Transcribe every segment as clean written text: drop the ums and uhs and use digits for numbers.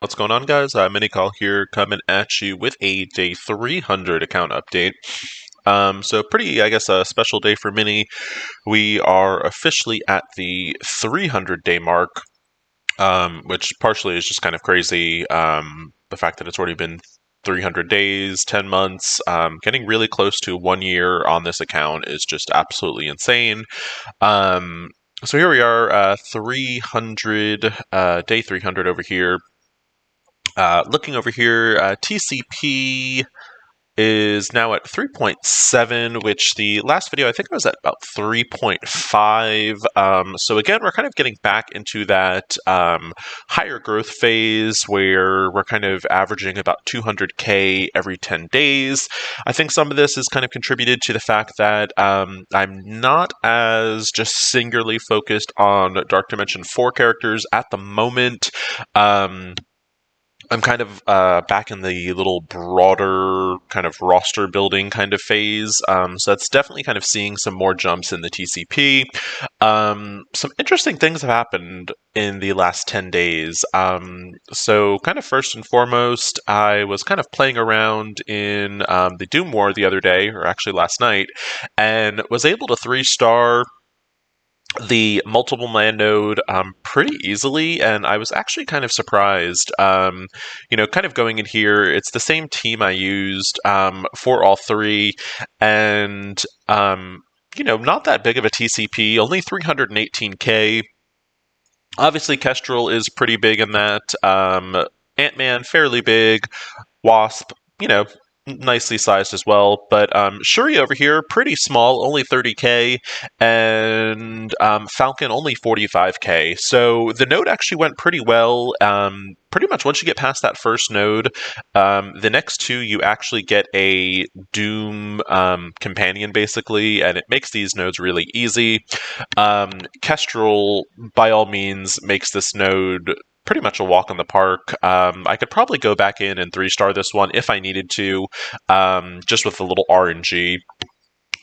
What's going on, guys? Minicall here, coming at you with a day 300 account update. So pretty, I guess, a special day for Mini. We are officially at the 300-day mark, which partially is just kind of crazy. The fact that it's already been 300 days, 10 months, getting really close to 1 year on this account is just absolutely insane. So here we are, 300, day 300 over here. Looking over here, TCP is now at 3.7, which the last video I think I was at about 3.5. So again, we're kind of getting back into that higher growth phase where we're kind of averaging about 200K every 10 days. I think some of this is kind of contributed to the fact that I'm not as just singularly focused on Dark Dimension 4 characters at the moment. I'm kind of back in the little broader kind of roster building kind of phase. So that's definitely kind of seeing some more jumps in the TCP. Some interesting things have happened in the last 10 days. So kind of first and foremost, I was kind of playing around in the Doom War the other day, or actually last night, and was able to 3-star the multiple man node pretty easily, and I was actually kind of surprised. Kind of going in here, it's the same team I used for all three, and not that big of a TCP, only 318K. Obviously, Kestrel is pretty big in that. Ant-Man, fairly big. Wasp, nicely sized as well. But Shuri over here, pretty small, only 30K, and Falcon only 45K. So the node actually went pretty well. Pretty much once you get past that first node, the next two you actually get a Doom companion basically, and it makes these nodes really easy. Kestrel, by all means, makes this node pretty much a walk in the park. I could probably go back in and 3-star this one if I needed to, just with a little RNG.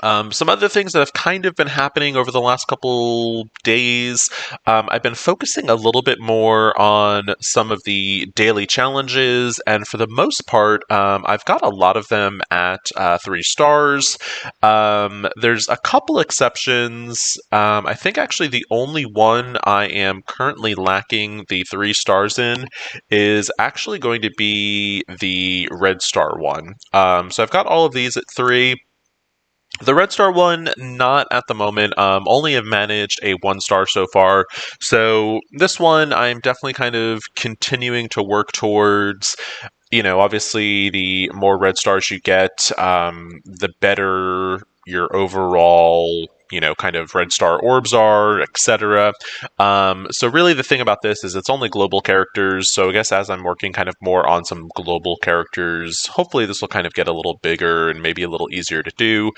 Some other things that have kind of been happening over the last couple days, I've been focusing a little bit more on some of the daily challenges, and for the most part, I've got a lot of them at 3 stars. There's a couple exceptions. I think actually the only one I am currently lacking the 3 stars in is actually going to be the Red Star one. So I've got all of these at 3. The Red Star one, not at the moment. Only have managed a 1-star so far. So this one, I'm definitely kind of continuing to work towards. Obviously, the more red stars you get, the better your overall, kind of red star orbs are, etc. So really the thing about this is it's only global characters, so I guess as I'm working kind of more on some global characters, hopefully this will kind of get a little bigger and maybe a little easier to do.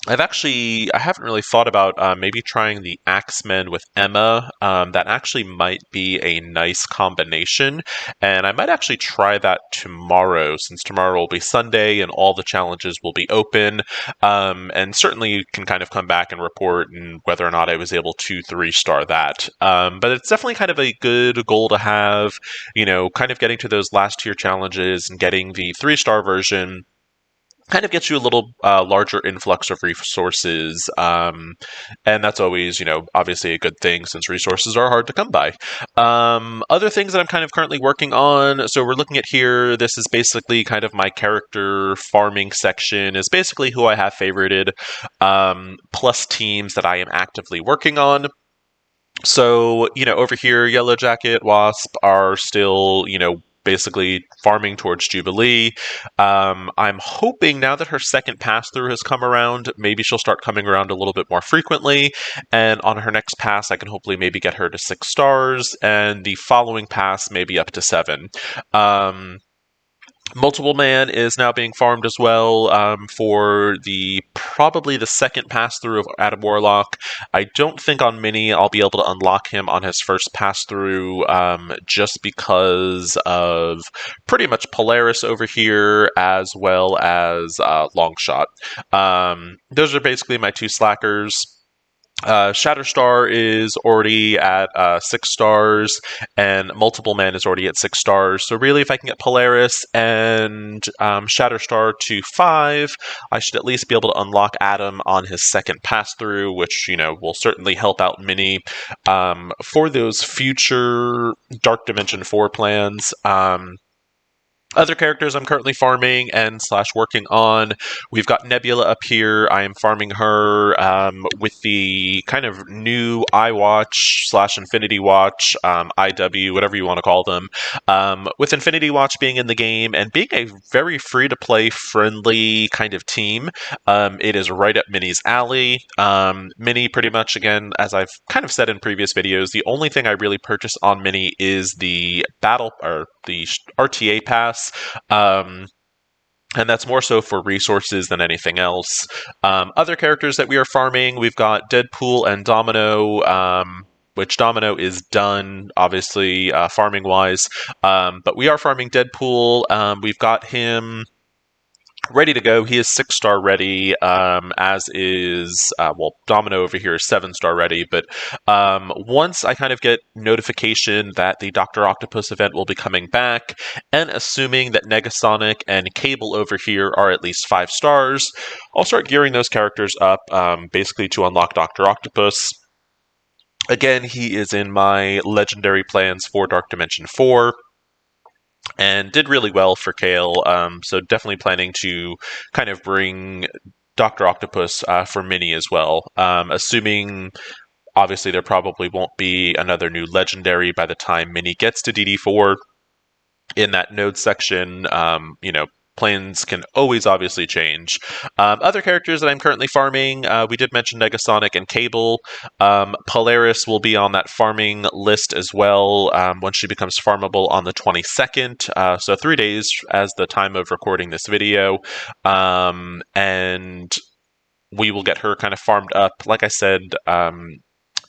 I haven't really thought about maybe trying the Axemen with Emma. That actually might be a nice combination, and I might actually try that tomorrow, since tomorrow will be Sunday and all the challenges will be open. And certainly you can kind of come back and report and whether or not I was able to 3-star that. But it's definitely kind of a good goal to have, kind of getting to those last tier challenges and getting the 3-star version kind of gets you a little larger influx of resources, and that's always, obviously a good thing since resources are hard to come by. Other things that I'm kind of currently working on, so we're looking at here, this is basically kind of my character farming section, is basically who I have favorited, plus teams that I am actively working on. So, over here, Yellow Jacket, Wasp are still, basically farming towards Jubilee. I'm hoping now that her second pass through has come around, maybe she'll start coming around a little bit more frequently. And on her next pass, I can hopefully maybe get her to 6 stars, and the following pass maybe up to 7. Multiple Man is now being farmed as well for probably the second pass through of Adam Warlock. I don't think on Mini I'll be able to unlock him on his first pass through, just because of pretty much Polaris over here as well as Longshot. Those are basically my 2 slackers. Shatterstar is already at 6 stars, and Multiple Man is already at 6 stars. So really, if I can get Polaris and Shatterstar to 5, I should at least be able to unlock Adam on his second pass through, which will certainly help out Mini for those future Dark Dimension 4 plans. Other characters I'm currently farming and / working on. We've got Nebula up here. I am farming her with the kind of new iWatch / Infinity Watch, IW, whatever you want to call them. With Infinity Watch being in the game and being a very free-to-play friendly kind of team, it is right up Mini's alley. Mini, pretty much, again, as I've kind of said in previous videos, the only thing I really purchase on Mini is the the RTA pass. And that's more so for resources than anything else. Other characters that we are farming, we've got Deadpool and Domino, which Domino is done, obviously, farming-wise. But we are farming Deadpool. We've got him ready to go. He is 6-star ready, as is, Domino over here is 7-star ready, but once I kind of get notification that the Dr. Octopus event will be coming back, and assuming that Negasonic and Cable over here are at least 5 stars, I'll start gearing those characters up, basically to unlock Dr. Octopus. Again, he is in my legendary plans for Dark Dimension 4, and did really well for Kale, so definitely planning to kind of bring Dr. Octopus for Mini as well, assuming obviously there probably won't be another new legendary by the time Mini gets to DD4 in that node section. Plans can always obviously change. Other characters that I'm currently farming, we did mention Negasonic and Cable. Polaris will be on that farming list as well once she becomes farmable on the 22nd. So 3 days as the time of recording this video. And we will get her kind of farmed up. Like I said,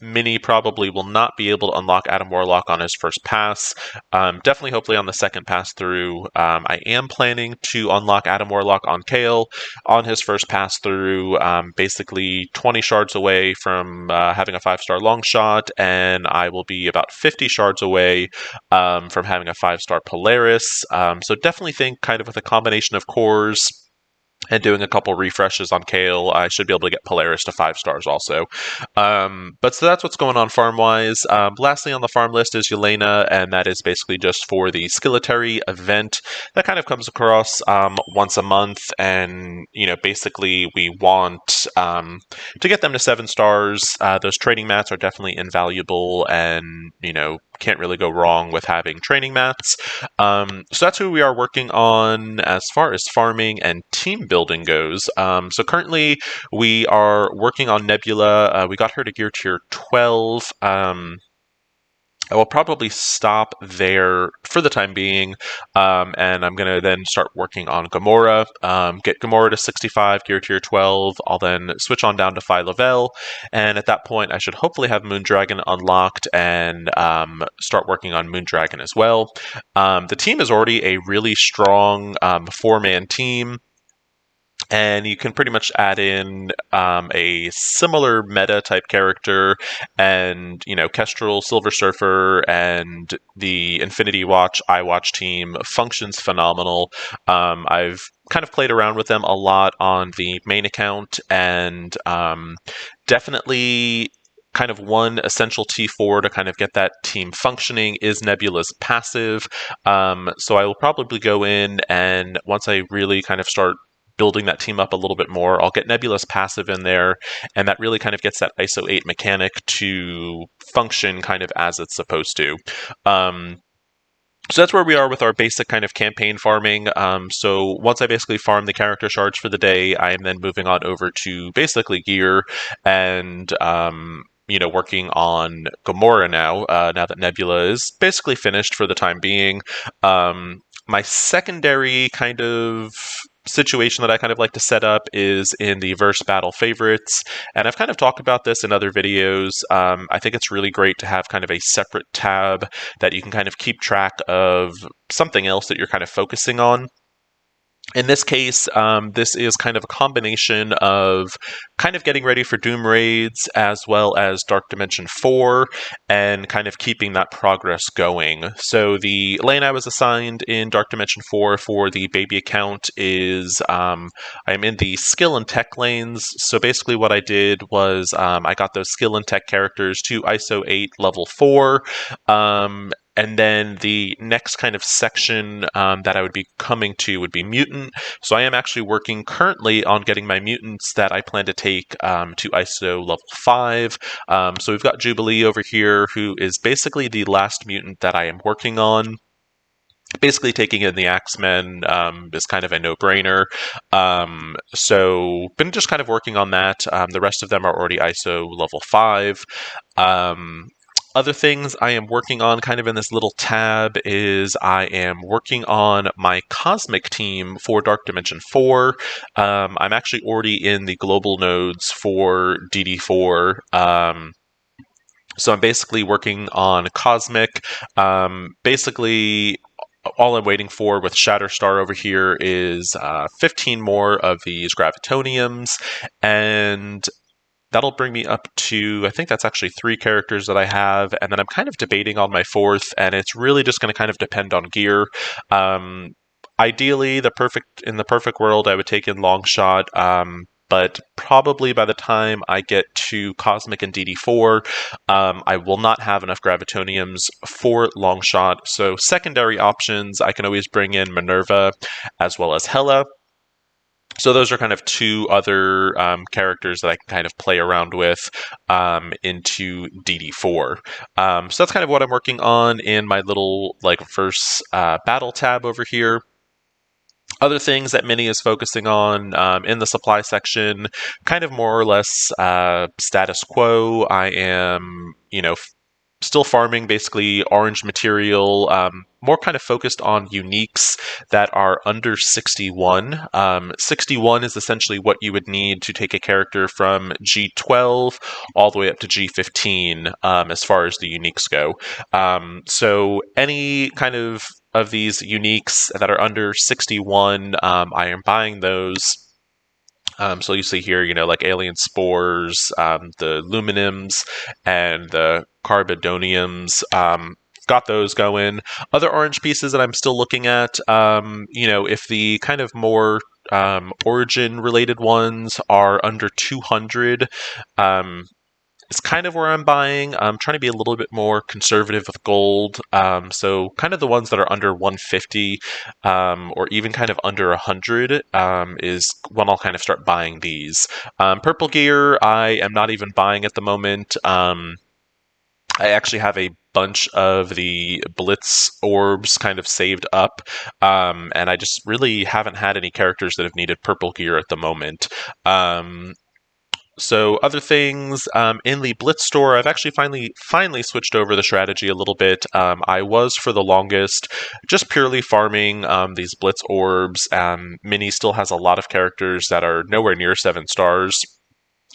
Mini probably will not be able to unlock Adam Warlock on his first pass. Definitely, hopefully, on the second pass through. I am planning to unlock Adam Warlock on Kale on his first pass through, basically 20 shards away from having a 5-star long shot, and I will be about 50 shards away from having a 5-star Polaris. So definitely think kind of with a combination of cores and doing a couple refreshes on Kale, I should be able to get Polaris to 5 stars also. But so that's what's going on farm-wise. Lastly on the farm list is Yelena, and that is basically just for the Skilletary event that kind of comes across once a month, and basically we want to get them to 7 stars. Those training mats are definitely invaluable, and can't really go wrong with having training mats. So that's who we are working on as far as farming and team building goes. So currently we are working on Nebula. We got her to gear tier 12. I will probably stop there for the time being, and I'm going to then start working on Gamora, get Gamora to 65, gear tier 12. I'll then switch on down to Phyla-Vell, and at that point I should hopefully have Moondragon unlocked and start working on Moondragon as well. The team is already a really strong 4-man team. And you can pretty much add in a similar meta type character, and Kestrel, Silver Surfer, and the Infinity Watch, iWatch team functions phenomenal. I've kind of played around with them a lot on the main account, and definitely kind of one essential T4 to kind of get that team functioning is Nebula's passive. So I will probably go in, and once I really kind of start building that team up a little bit more, I'll get Nebula's passive in there, and that really kind of gets that ISO 8 mechanic to function kind of as it's supposed to. So that's where we are with our basic kind of campaign farming. So once I basically farm the character shards for the day, I am then moving on over to basically gear and working on Gamora now that Nebula is basically finished for the time being. My secondary kind of situation that I kind of like to set up is in the verse battle favorites, and I've kind of talked about this in other videos. I think it's really great to have kind of a separate tab that you can kind of keep track of something else that you're kind of focusing on. In this case, this is kind of a combination of kind of getting ready for Doom raids as well as Dark Dimension 4 and kind of keeping that progress going. So the lane I was assigned in Dark Dimension 4 for the baby account is I'm in the skill and tech lanes. So basically what I did was I got those skill and tech characters to ISO 8 level 4. And then the next kind of section that I would be coming to would be mutant. So I am actually working currently on getting my mutants that I plan to take to ISO level 5. So we've got Jubilee over here, who is basically the last mutant that I am working on. Basically, taking in the Axemen is kind of a no-brainer. So been just kind of working on that. The rest of them are already ISO level 5. Other things I am working on kind of in this little tab is I am working on my Cosmic team for Dark Dimension 4. I'm actually already in the global nodes for DD4. So I'm basically working on Cosmic. Basically, all I'm waiting for with Shatterstar over here is 15 more of these Gravitoniums, and that'll bring me up to, I think that's actually 3 characters that I have, and then I'm kind of debating on my 4th, and it's really just going to kind of depend on gear. Ideally, in the perfect world, I would take in Longshot, but probably by the time I get to Cosmic and DD4, I will not have enough Gravitoniums for Longshot. So secondary options, I can always bring in Minerva as well as Hela. So those are kind of 2 other characters that I can kind of play around with into DD4. So that's kind of what I'm working on in my little verse battle tab over here. Other things that Mini is focusing on in the supply section, kind of more or less status quo. I am, still farming basically orange material, more kind of focused on uniques that are under 61. 61 is essentially what you would need to take a character from G12 all the way up to G15 as far as the uniques go. So any kind of these uniques that are under 61, I am buying those. So you see here, like alien spores, the luminiums, and the carbidoniums. Got those going. Other orange pieces that I'm still looking at, if the kind of more origin related ones are under 200, it's kind of where I'm buying. I'm trying to be a little bit more conservative with gold. So kind of the ones that are under 150 or even kind of under 100 is when I'll kind of start buying these. Purple gear, I am not even buying at the moment. I actually have a bunch of the Blitz orbs kind of saved up, and I just really haven't had any characters that have needed purple gear at the moment. So other things in the Blitz store, I've actually finally switched over the strategy a little bit. I was for the longest just purely farming these Blitz orbs. Mini still has a lot of characters that are nowhere near 7 stars.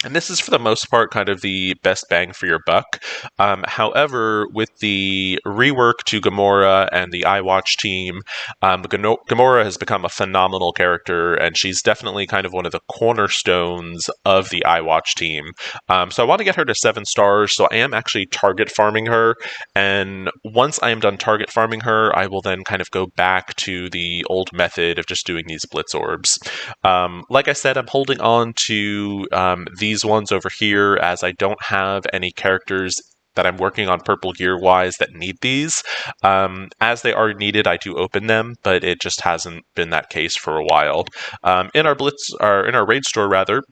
And this is, for the most part, kind of the best bang for your buck. However, with the rework to Gamora and the iWatch team, Gamora has become a phenomenal character, and she's definitely kind of one of the cornerstones of the iWatch team. So I want to get her to 7 stars, so I am actually target farming her, and once I am done target farming her, I will then kind of go back to the old method of just doing these Blitz orbs. Like I said, I'm holding on to these ones over here as I don't have any characters that I'm working on purple gear wise that need these. As they are needed, I do open them, but it just hasn't been that case for a while. In our raid store rather,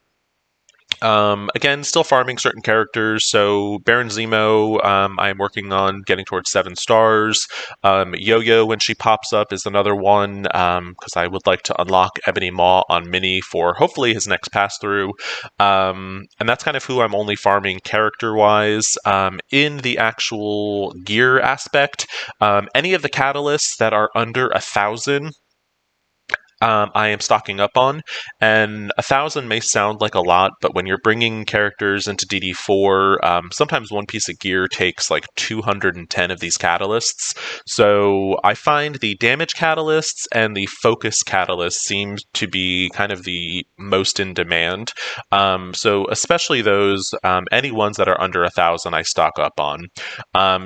again, still farming certain characters. So Baron Zemo, I'm working on getting towards 7 stars. Yo-Yo, when she pops up, is another one because I would like to unlock Ebony Maw on Mini for hopefully his next pass through. And that's kind of who I'm only farming character-wise. In the actual gear aspect, any of the catalysts that are under 1,000, I am stocking up on, and 1,000 may sound like a lot, but when you're bringing characters into DD4, sometimes one piece of gear takes like 210 of these catalysts. So I find the damage catalysts and the focus catalysts seem to be kind of the most in demand. So especially those, any ones that are under 1,000, I stock up on.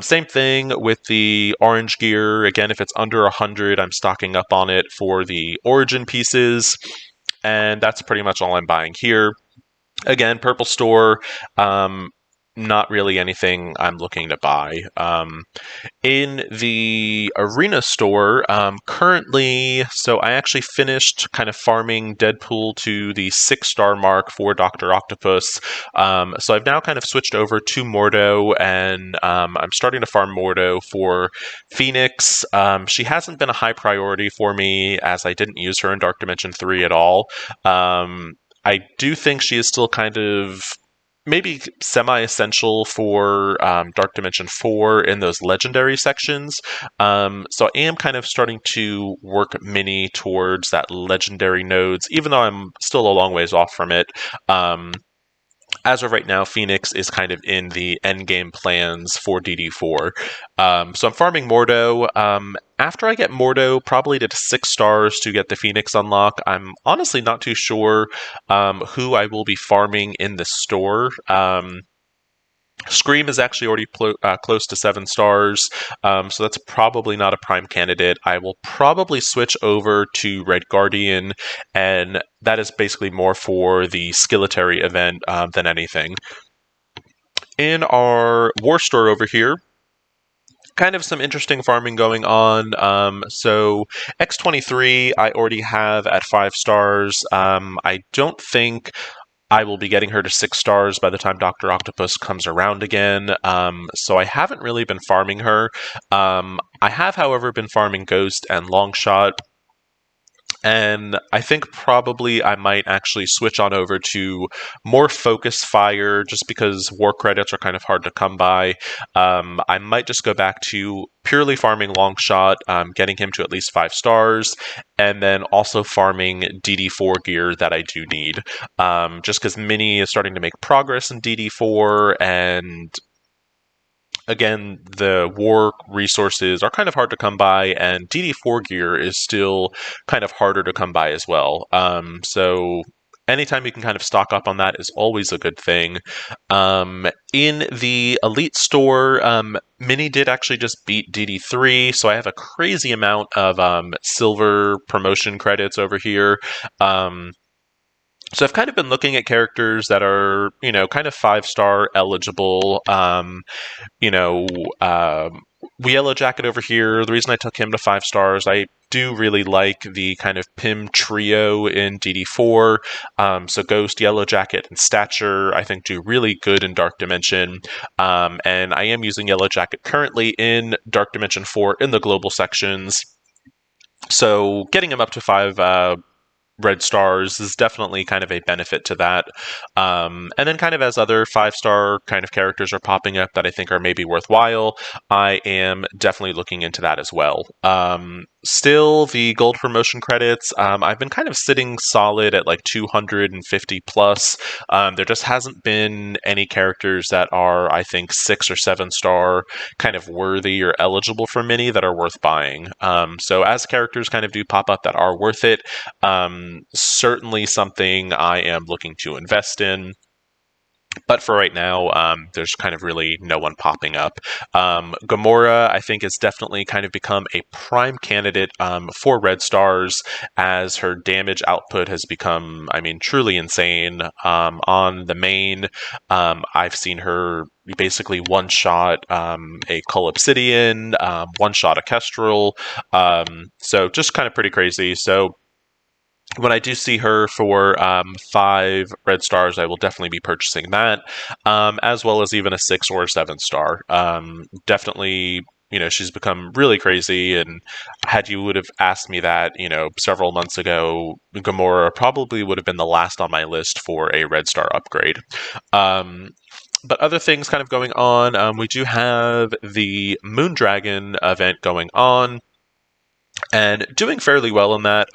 Same thing with the orange gear. Again, if it's under 100, I'm stocking up on it for the origin pieces, and that's pretty much all I'm buying here. Again, purple store, not really anything I'm looking to buy. In the arena store, currently, so I actually finished kind of farming Deadpool to the 6-star mark for Dr. Octopus. So I've now kind of switched over to Mordo, and I'm starting to farm Mordo for Phoenix. She hasn't been a high priority for me, as I didn't use her in Dark Dimension 3 at all. I do think she is still kind of maybe semi-essential for Dark Dimension 4 in those legendary sections. So I am kind of starting to work Mini towards that legendary nodes, even though I'm still a long ways off from it. As of right now, Phoenix is kind of in the endgame plans for DD4. So I'm farming Mordo. After I get Mordo, probably to 6 stars to get the Phoenix unlock. I'm honestly not too sure who I will be farming in the store. Scream is actually already close to 7 stars, so that's probably not a prime candidate. I will probably switch over to Red Guardian, and that is basically more for the Skilletary event than anything. In our War Store over here, kind of some interesting farming going on. So X23 I already have at 5 stars. I don't think I will be getting her to 6 stars by the time Dr. Octopus comes around again, so I haven't really been farming her. I have, however, been farming Ghost and Longshot, and I think probably I might actually switch on over to more Focus Fire, just because war credits are kind of hard to come by. I might just go back to purely farming Longshot, getting him to at least 5 stars, and then also farming DD4 gear that I do need. Just because Mini is starting to make progress in DD4, and again, the war resources are kind of hard to come by, and DD4 gear is still kind of harder to come by as well. So anytime you can kind of stock up on that is always a good thing. In the Elite store, Mini did actually just beat DD3, so I have a crazy amount of silver promotion credits over here. So I've kind of been looking at characters that are, kind of 5-star eligible. Yellow Jacket over here, the reason I took him to 5 stars, I do really like the kind of Pym trio in DD4. So Ghost, Yellow Jacket, and Stature, I think, do really good in Dark Dimension. And I am using Yellow Jacket currently in Dark Dimension 4 in the global sections. So getting him up to 5 red stars is definitely kind of a benefit to that. And then kind of as other 5-star kind of characters are popping up that I think are maybe worthwhile, I am definitely looking into that as well. Still, the gold promotion credits, I've been kind of sitting solid at like 250 plus. There just hasn't been any characters that are, I think, 6 or 7 star kind of worthy or eligible for Mini that are worth buying. So as characters kind of do pop up that are worth it, certainly something I am looking to invest in. But for right now, there's kind of really no one popping up. Gamora, I think, has definitely kind of become a prime candidate for red stars, as her damage output has become, truly insane. On the main, I've seen her basically one-shot a Cull Obsidian, one-shot a Kestrel, so just kind of pretty crazy. So when I do see her for 5 red stars, I will definitely be purchasing that, as well as even a 6 or a 7 star. Definitely, she's become really crazy, and had you would have asked me that, several months ago, Gamora probably would have been the last on my list for a red star upgrade. But other things kind of going on, we do have the Moondragon event going on. and doing fairly well in that.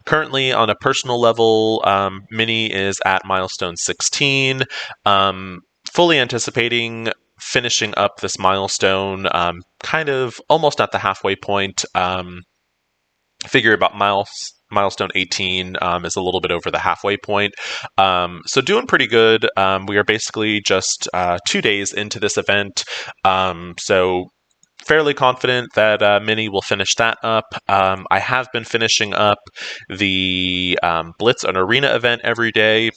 Currently, on a personal level, Minnie is at milestone 16. Fully anticipating finishing up this milestone, kind of almost at the halfway point. Figure about milestone 18 is a little bit over the halfway point. So doing pretty good. We are basically just 2 days into this event. So fairly confident that Minnie will finish that up. I have been finishing up the Blitz and Arena event every day.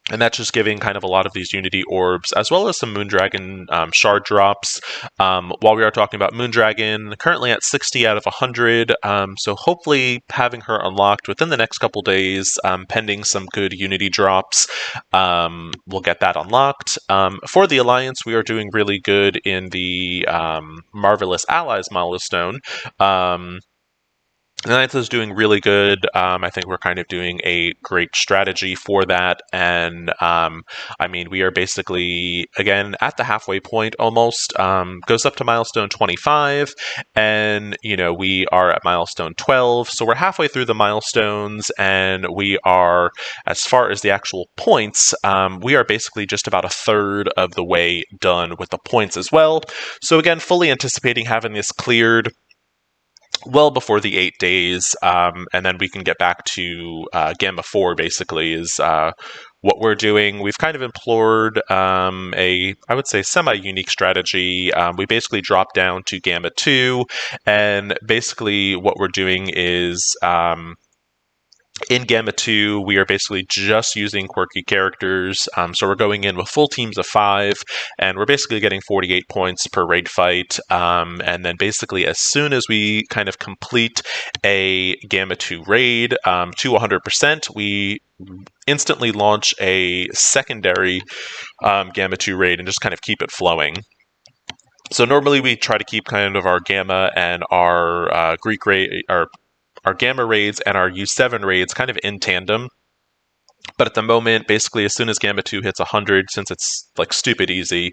And that's just giving kind of a lot of these Unity orbs, as well as some Moondragon shard drops. While we are talking about Moondragon, currently at 60 out of 100, so hopefully having her unlocked within the next couple days, pending some good Unity drops, we'll get that unlocked. For the Alliance, we are doing really good in the Marvelous Allies milestone. The Ninth is doing really good. I think we're kind of doing a great strategy for that. And I mean, we are basically, again, at the halfway point almost. Goes up to milestone 25. And, you know, we are at milestone 12. So we're halfway through the milestones. And we are, as far as the actual points, we are basically just about a third of the way done with the points as well. So again, fully anticipating having this cleared well before the 8 days, and then we can get back to Gamma 4, basically, is what we're doing. We've kind of implored I would say, semi-unique strategy. We basically drop down to Gamma 2, and basically what we're doing is... in Gamma 2, we are basically just using quirky characters, so we're going in with full teams of 5, and we're basically getting 48 points per raid fight, and then basically as soon as we kind of complete a Gamma 2 raid to 100%, we instantly launch a secondary Gamma 2 raid and just kind of keep it flowing. So normally we try to keep kind of our Gamma and our Greek raid, our Gamma raids and our U7 raids kind of in tandem. But at the moment, basically, as soon as Gamma 2 hits 100, since it's like stupid easy,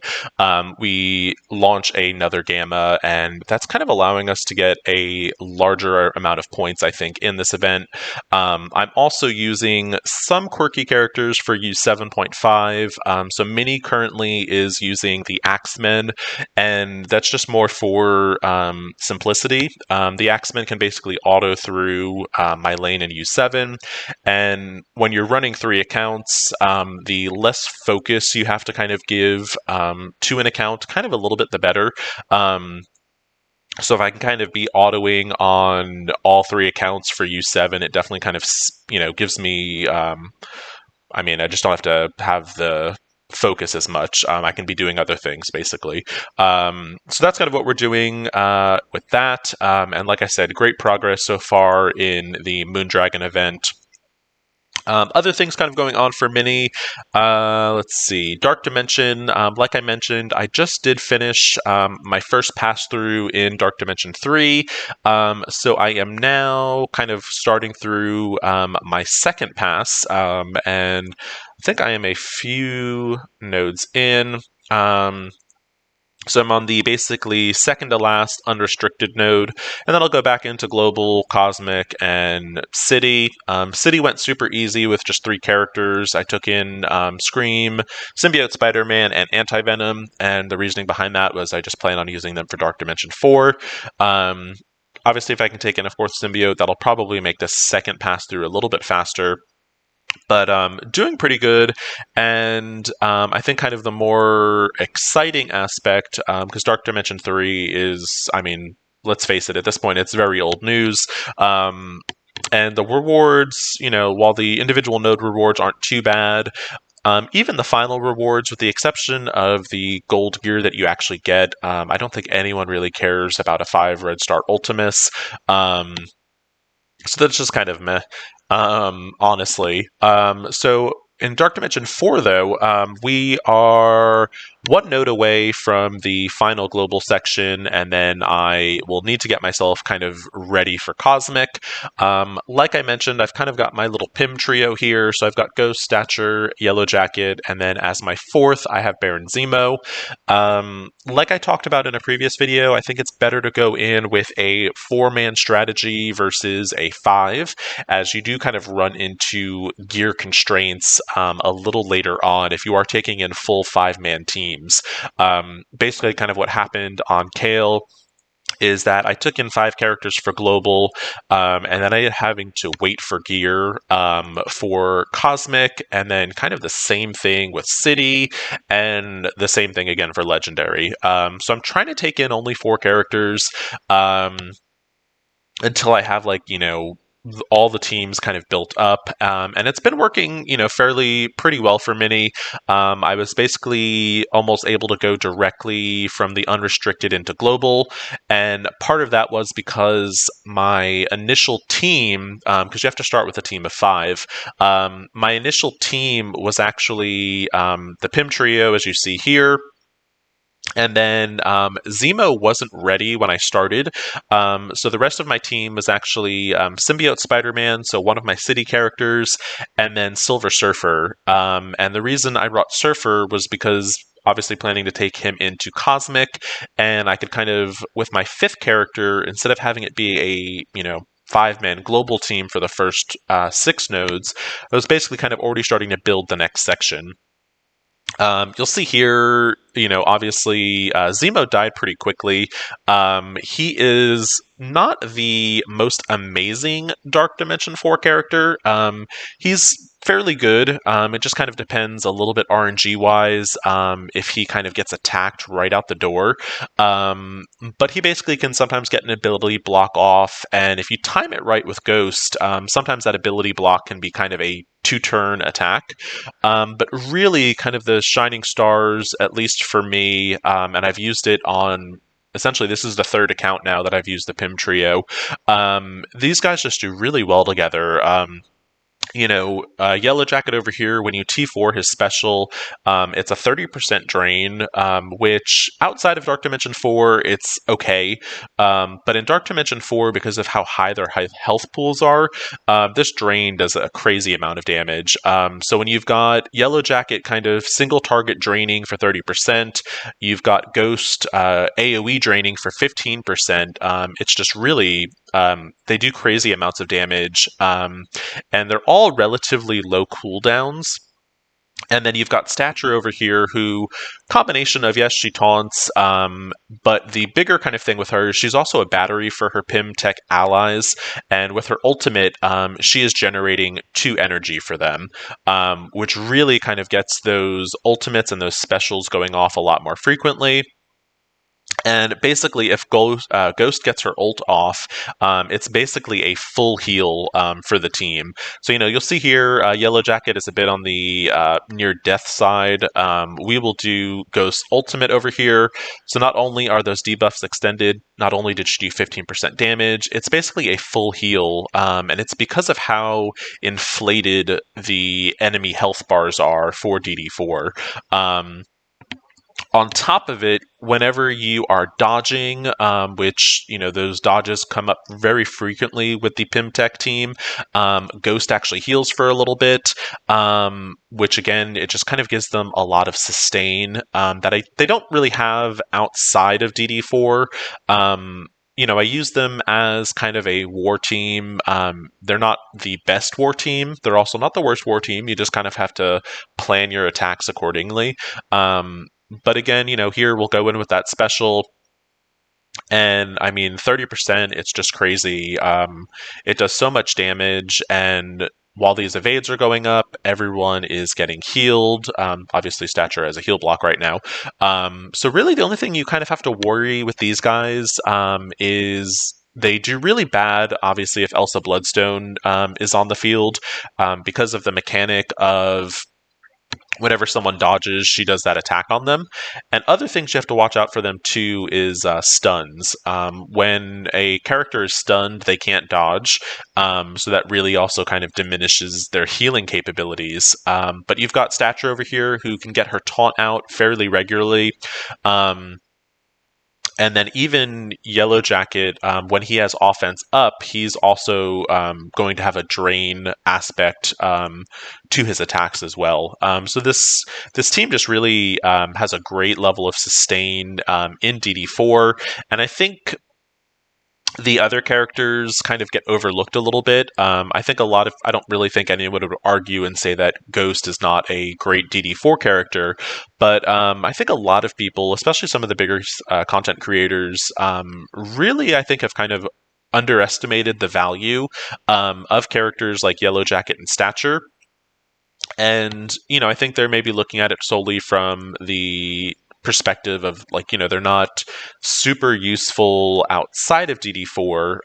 we launch another Gamma, and that's kind of allowing us to get a larger amount of points, I think, in this event. I'm also using some quirky characters for U7.5. So Minnie currently is using the Axemen, and that's just more for simplicity. The Axemen can basically auto through my lane in U7, and when you're running 3 accounts, the less focus you have to kind of give to an account, kind of a little bit the better. So if I can kind of be autoing on all 3 accounts for U7, it definitely kind of, you know, gives me, I mean, I just don't have to have the focus as much. I can be doing other things, basically. So that's kind of what we're doing with that. And like I said, great progress so far in the Moondragon event. Other things kind of going on for Minnie. Let's see. Dark Dimension, like I mentioned, I just did finish my first pass through in Dark Dimension 3. So I am now kind of starting through my second pass, and I think I am a few nodes in. So I'm on the basically second to last unrestricted node, and then I'll go back into Global, Cosmic, and City. City went super easy with just 3 characters. I took in Scream, Symbiote Spider-Man, and Anti-Venom, and the reasoning behind that was I just plan on using them for Dark Dimension 4. Obviously, if I can take in a 4th symbiote, that'll probably make the second pass through a little bit faster. But doing pretty good, and I think kind of the more exciting aspect, because Dark Dimension 3 is, I mean, let's face it, at this point, it's very old news. And the rewards, you know, while the individual node rewards aren't too bad, even the final rewards, with the exception of the gold gear that you actually get, I don't think anyone really cares about a 5 red star Ultimus. So that's just kind of meh, honestly. So in Dark Dimension 4, though, we are one node away from the final global section, and then I will need to get myself kind of ready for Cosmic. Like I mentioned, I've kind of got my little Pym trio here, so I've got Ghost, Stature, Yellow Jacket, and then as my fourth, I have Baron Zemo. Like I talked about in a previous video, I think it's better to go in with a 4-man strategy versus a 5, as you do kind of run into gear constraints a little later on if you are taking in full 5-man teams. Basically, kind of what happened on Kale is that I took in 5 characters for global, and then I ended having to wait for gear for Cosmic, and then kind of the same thing with City, and the same thing again for Legendary. So I'm trying to take in only 4 characters until I have, like, all the teams kind of built up, and it's been working, fairly pretty well for Mini. I was basically almost able to go directly from the unrestricted into global, and part of that was because my initial team, because you have to start with a team of 5, my initial team was actually the Pym trio, as you see here. And then Zemo wasn't ready when I started, so the rest of my team was actually Symbiote Spider-Man, so one of my City characters, and then Silver Surfer. And the reason I brought Surfer was because obviously planning to take him into Cosmic, and I could kind of, with my 5th character, instead of having it be a, 5-man global team for the first 6 nodes, I was basically kind of already starting to build the next section. You'll see here, obviously, Zemo died pretty quickly. He is not the most amazing Dark Dimension 4 character. He's fairly good. It just kind of depends a little bit RNG-wise if he kind of gets attacked right out the door. But he basically can sometimes get an ability block off, and if you time it right with Ghost, sometimes that ability block can be kind of a 2-turn attack. But really, kind of the shining stars, at least for me, and I've used it on, essentially, this is the 3rd account now that I've used the Pym trio. These guys just do really well together. Yellow Jacket over here, when you T4 his special, it's a 30% drain, which outside of Dark Dimension 4, it's okay. But in Dark Dimension 4, because of how high their health pools are, this drain does a crazy amount of damage. So when you've got Yellow Jacket kind of single target draining for 30%, you've got Ghost AoE draining for 15%, it's just really, they do crazy amounts of damage, and they're all relatively low cooldowns. And then you've got Stature over here, who, combination of, yes, she taunts, but the bigger kind of thing with her is she's also a battery for her Pym Tech allies, and with her ultimate, she is generating 2 energy for them, which really kind of gets those ultimates and those specials going off a lot more frequently. And basically, if Ghost gets her ult off, it's basically a full heal for the team. So, you'll see here, Yellow Jacket is a bit on the near-death side. We will do Ghost's ultimate over here. So not only are those debuffs extended, not only did she do 15% damage, it's basically a full heal. And it's because of how inflated the enemy health bars are for DD4. On top of it, whenever you are dodging, which, those dodges come up very frequently with the Pym Tech team, Ghost actually heals for a little bit, which again, it just kind of gives them a lot of sustain that they don't really have outside of DD4. I use them as kind of a war team. They're not the best war team. They're also not the worst war team. You just kind of have to plan your attacks accordingly. But again, here we'll go in with that special, and I mean, 30%, it's just crazy. It does so much damage, and while these evades are going up, everyone is getting healed. Obviously, Stature has a heal block right now. So really, the only thing you kind of have to worry with these guys is they do really bad, obviously, if Elsa Bloodstone is on the field, because of the mechanic of whenever someone dodges, she does that attack on them. And other things you have to watch out for them too is stuns. When a character is stunned, they can't dodge, so that really also kind of diminishes their healing capabilities. But you've got Stature over here who can get her taunt out fairly regularly. And then even Yellow Jacket, when he has offense up, he's also going to have a drain aspect to his attacks as well. So this team just really has a great level of sustain in DD4, and I think the other characters kind of get overlooked a little bit. I don't really think anyone would argue and say that Ghost is not a great DD4 character, but I think a lot of people, especially some of the bigger content creators, really, I think, have kind of underestimated the value of characters like Yellow Jacket and Stature. And, I think they're maybe looking at it solely from the perspective of they're not super useful outside of DD4,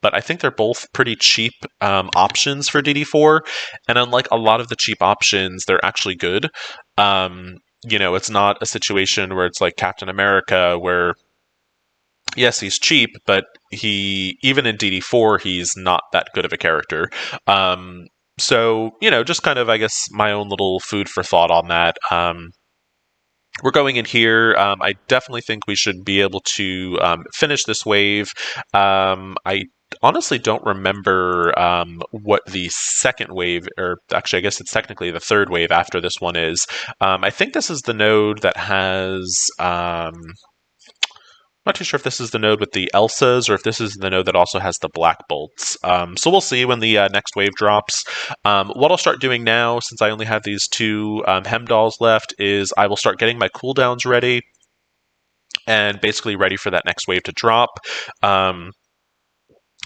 but I think they're both pretty cheap options for DD4, and unlike a lot of the cheap options, they're actually good. It's not a situation where it's like Captain America, where yes, he's cheap, but even in DD4, he's not that good of a character. So, just kind of, I guess, my own little food for thought on that. We're going in here. I definitely think we should be able to finish this wave. I honestly don't remember what the second wave, or actually, I guess it's technically the third wave after this one is. I think this is the node that has. Not too sure if this is the node with the Elsas or if this is the node that also has the Black Bolts. So we'll see when the next wave drops. What I'll start doing now, since I only have these two Hemdalls left, is I will start getting my cooldowns ready and basically ready for that next wave to drop.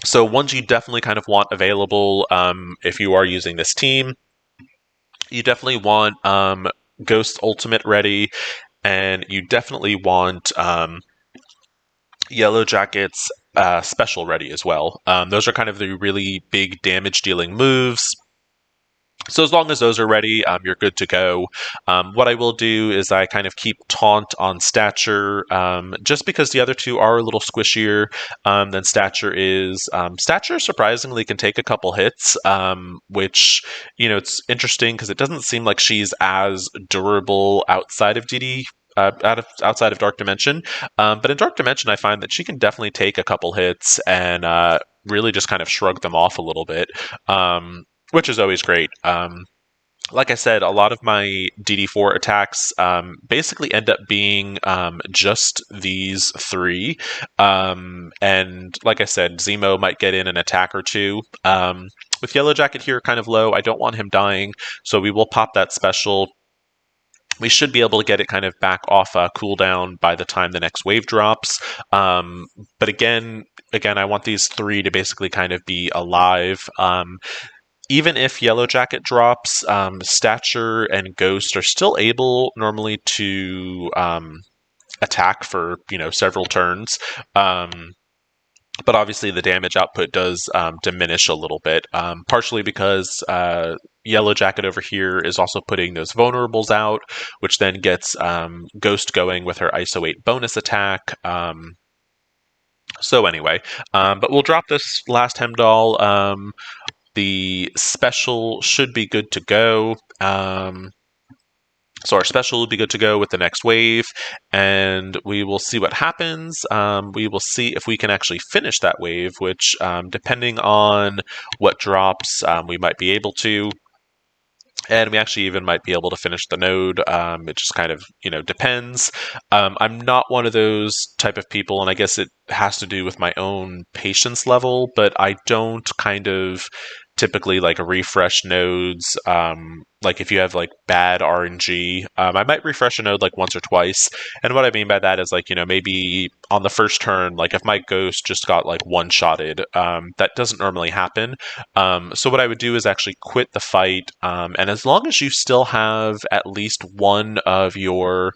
So ones you definitely kind of want available if you are using this team. You definitely want Ghost Ultimate ready, and you definitely want Yellow Jacket's special ready as well. Those are kind of the really big damage dealing moves. So as long as those are ready, you're good to go. What I will do is I kind of keep Taunt on Stature, just because the other two are a little squishier than Stature is. Stature surprisingly can take a couple hits, which, it's interesting because it doesn't seem like she's as durable outside of DD outside of Dark Dimension. But in Dark Dimension, I find that she can definitely take a couple hits and really just kind of shrug them off a little bit, which is always great. Like I said, a lot of my DD4 attacks basically end up being just these three. And like I said, Zemo might get in an attack or two. With Yellow Jacket here kind of low, I don't want him dying, so we will pop that special. We should be able to get it kind of back off cooldown by the time the next wave drops. But again, I want these three to basically kind of be alive. Even if Yellow Jacket drops, Stature and Ghost are still able normally to attack for several turns. But obviously the damage output does diminish a little bit, partially because Yellow Jacket over here is also putting those vulnerables out, which then gets Ghost going with her ISO 8 bonus attack. So anyway, but we'll drop this last Hemdall. The special should be good to go. So our special will be good to go with the next wave, and we will see what happens. We will see if we can actually finish that wave, which, depending on what drops, we might be able to. And we actually even might be able to finish the node. It just kind of, depends. I'm not one of those type of people, and I guess it has to do with my own patience level, but I don't kind of typically refresh nodes. Like if you have bad RNG, I might refresh a node once or twice. And what I mean by that is maybe on the first turn, if my Ghost just got one-shotted, that doesn't normally happen. So what I would do is actually quit the fight, and as long as you still have at least one of your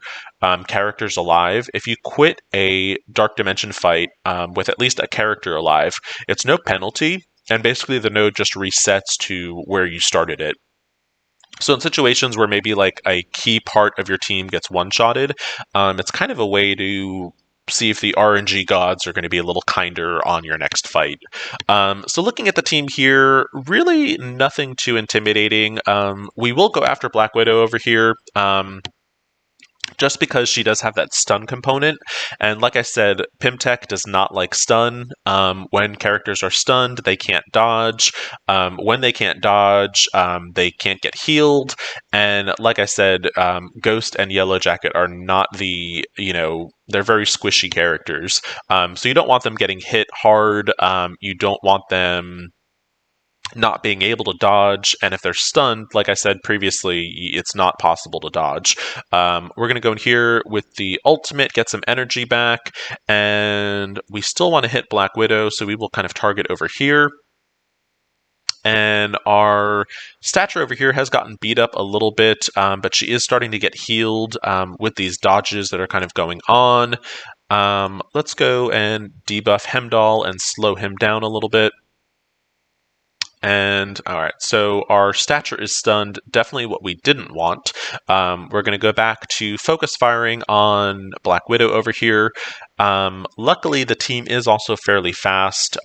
characters alive, if you quit a Dark Dimension fight with at least a character alive, it's no penalty, and basically the node just resets to where you started it. So in situations where maybe like a key part of your team gets one-shotted, it's kind of a way to see if the RNG gods are going to be a little kinder on your next fight. So looking at the team here, really nothing too intimidating. We will go after Black Widow over here. Just because she does have that stun component. And like I said, Pimtech does not like stun. When characters are stunned, they can't dodge. When they can't dodge, they can't get healed. And like I said, Ghost and Yellow Jacket are not they're very squishy characters. So you don't want them getting hit hard. You don't want them not being able to dodge, and if they're stunned, like I said previously, it's not possible to dodge. We're going to go in here with the ultimate, get some energy back, and we still want to hit Black Widow, so we will kind of target over here. And our stature over here has gotten beat up a little bit, but she is starting to get healed with these dodges that are kind of going on. Let's go and debuff Hemdall and slow him down a little bit. And all right, so our stature is stunned, definitely what we didn't want. We're going to go back to focus firing on Black Widow over here. Luckily, the team is also fairly fast,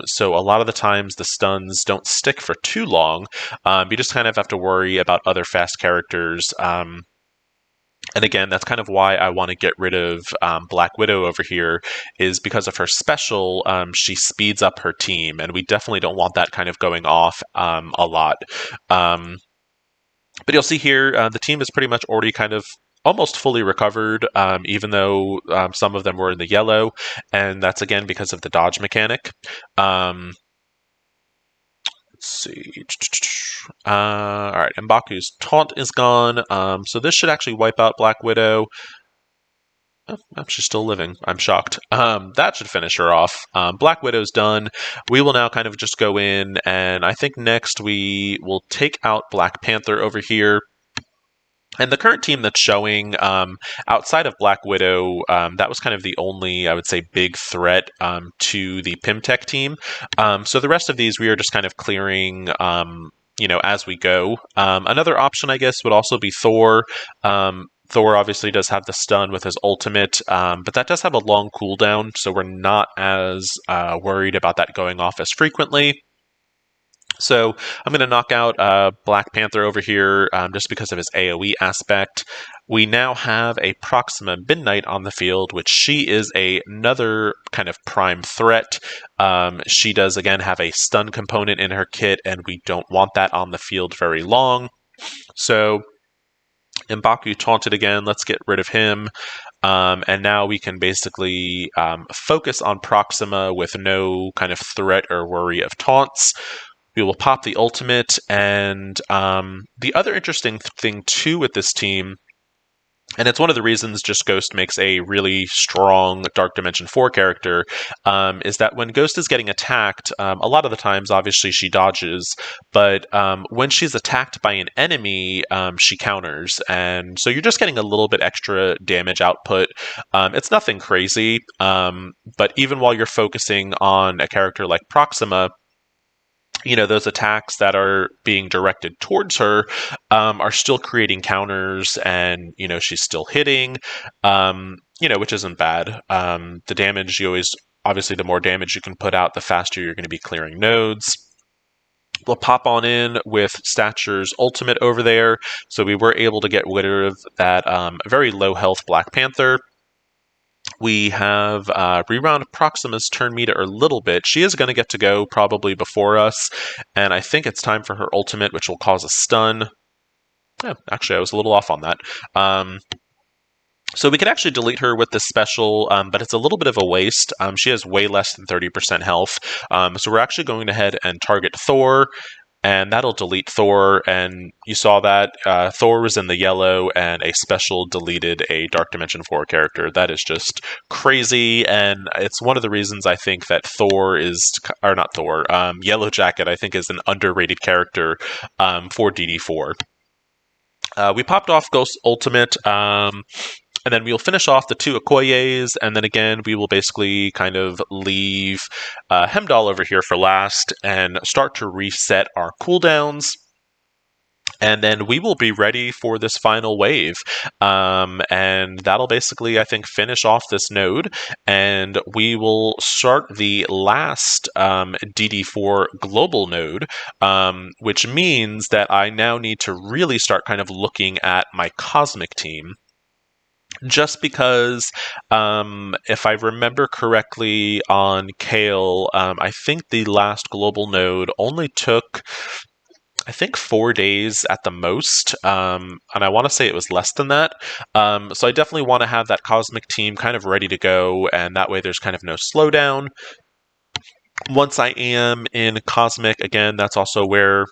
so a lot of the times the stuns don't stick for too long. You just kind of have to worry about other fast characters. And again, that's kind of why I want to get rid of Black Widow over here, is because of her special, she speeds up her team, and we definitely don't want that kind of going off a lot. But you'll see here, the team is pretty much already kind of almost fully recovered, even though some of them were in the yellow, and that's again because of the dodge mechanic. Let's see. All right, M'Baku's taunt is gone, so this should actually wipe out Black Widow. Oh, she's still living. I'm shocked. That should finish her off. Black Widow's done. We will now kind of just go in, and I think next we will take out Black Panther over here. And the current team that's showing, outside of Black Widow, that was kind of the only, I would say, big threat to the Pimtech team. So the rest of these, we are just kind of clearing, as we go. Another option, I guess, would also be Thor. Thor obviously does have the stun with his ultimate, but that does have a long cooldown, so we're not as worried about that going off as frequently. So I'm going to knock out Black Panther over here just because of his AoE aspect. We now have a Proxima Midnight on the field, which she is another kind of prime threat. She does, again, have a stun component in her kit, and we don't want that on the field very long. So M'Baku taunted again. Let's get rid of him. And now we can basically focus on Proxima with no kind of threat or worry of taunts. We will pop the ultimate, and the other interesting thing too with this team, and it's one of the reasons just Ghost makes a really strong Dark Dimension 4 character, is that when Ghost is getting attacked, a lot of the times, obviously, she dodges, but when she's attacked by an enemy, she counters, and so you're just getting a little bit extra damage output. It's nothing crazy, but even while you're focusing on a character like Proxima, those attacks that are being directed towards her are still creating counters, and, she's still hitting, which isn't bad. The damage, obviously, the more damage you can put out, the faster you're going to be clearing nodes. We'll pop on in with Stature's ultimate over there, so we were able to get rid of that very low health Black Panther. We have rewound Proxima's turn meter a little bit. She is going to get to go probably before us, and I think it's time for her ultimate, which will cause a stun. Yeah, actually, I was a little off on that. So we could actually delete her with this special, but it's a little bit of a waste. She has way less than 30% health. So we're actually going ahead and target Thor, and that'll delete Thor, and you saw that Thor was in the yellow, and a special deleted a Dark Dimension 4 character. That is just crazy, and it's one of the reasons I think that Yellow Jacket, I think, is an underrated character for DD4. We popped off Ghost Ultimate, and then we'll finish off the two Okoyes, and then again, we will basically kind of leave Hemdall over here for last and start to reset our cooldowns. And then we will be ready for this final wave. And that'll basically, I think, finish off this node. And we will start the last DD4 global node, which means that I now need to really start kind of looking at my cosmic team. Just because, if I remember correctly on Kale, I think the last global node only took, I think, 4 days at the most, and I want to say it was less than that. So I definitely want to have that cosmic team kind of ready to go, and that way there's kind of no slowdown. Once I am in cosmic, again, that's also where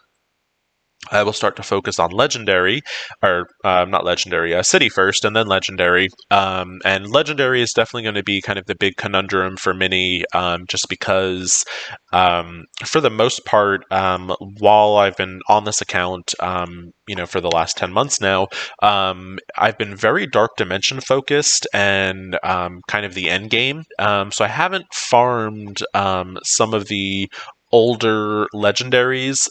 I will start to focus on legendary, or not legendary, city first, and then legendary. And legendary is definitely going to be kind of the big conundrum for Mini, just because, for the most part, while I've been on this account, for the last 10 months now, I've been very Dark Dimension focused and kind of the end game. So I haven't farmed some of the older legendaries.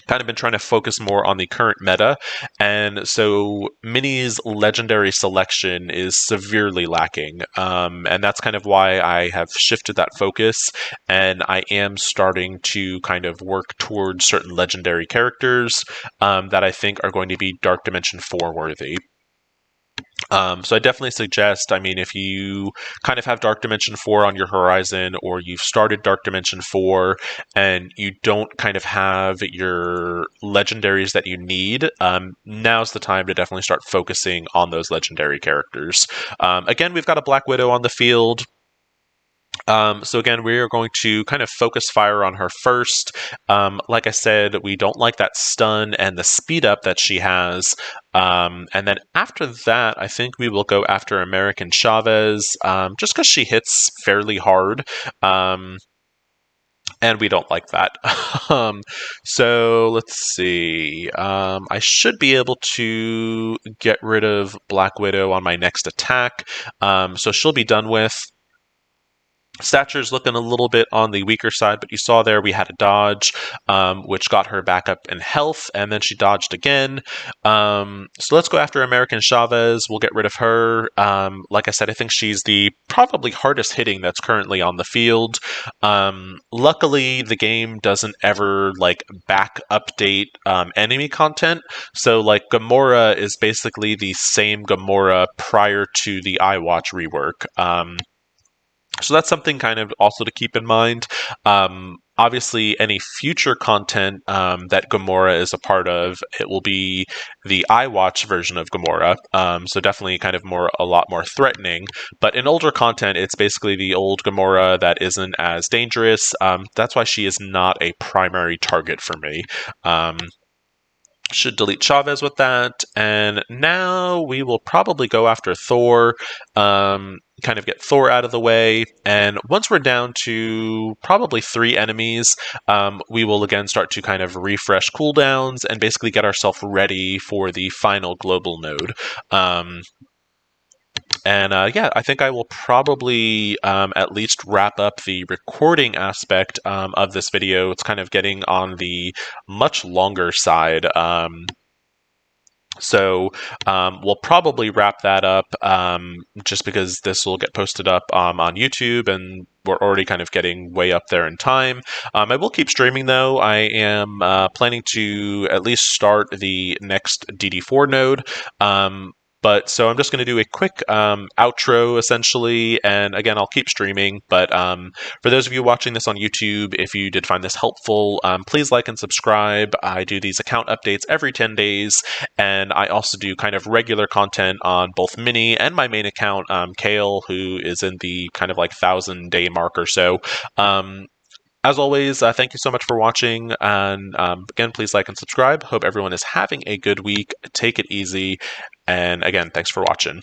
Kind of been trying to focus more on the current meta, and so Mini's legendary selection is severely lacking, and that's kind of why I have shifted that focus, and I am starting to kind of work towards certain legendary characters that I think are going to be Dark Dimension 4 worthy. So I definitely suggest, if you kind of have Dark Dimension 4 on your horizon, or you've started Dark Dimension 4 and you don't kind of have your legendaries that you need, now's the time to definitely start focusing on those legendary characters. Again, we've got a Black Widow on the field. So again, we are going to kind of focus fire on her first. Like I said, we don't like that stun and the speed up that she has. And then after that, I think we will go after American Chavez, just because she hits fairly hard. And we don't like that. So let's see. I should be able to get rid of Black Widow on my next attack. So she'll be done with. Stature's looking a little bit on the weaker side, but you saw there we had a dodge, which got her back up in health, and then she dodged again. So let's go after American Chavez. We'll get rid of her. Like I said, I think she's the probably hardest hitting that's currently on the field. Luckily, the game doesn't ever back update enemy content, so Gamora is basically the same Gamora prior to the iWatch rework. So that's something kind of also to keep in mind. Obviously, any future content that Gamora is a part of, it will be the iWatch version of Gamora. So definitely kind of a lot more threatening. But in older content, it's basically the old Gamora that isn't as dangerous. That's why she is not a primary target for me. Should delete Chavez with that. And now we will probably go after Thor, kind of get Thor out of the way. And once we're down to probably 3 enemies, we will again start to kind of refresh cooldowns and basically get ourselves ready for the final global node. I think I will probably at least wrap up the recording aspect of this video. It's kind of getting on the much longer side. So we'll probably wrap that up just because this will get posted up on YouTube, and we're already kind of getting way up there in time. I will keep streaming, though. I am planning to at least start the next DD4 node. So I'm just going to do a quick outro, essentially, and again, I'll keep streaming. But for those of you watching this on YouTube, if you did find this helpful, please like and subscribe. I do these account updates every 10 days, and I also do kind of regular content on both Mini and my main account, Kale, who is in the kind of 1,000-day mark or so. As always, thank you so much for watching, and again, please like and subscribe. Hope everyone is having a good week. Take it easy, and again, thanks for watching.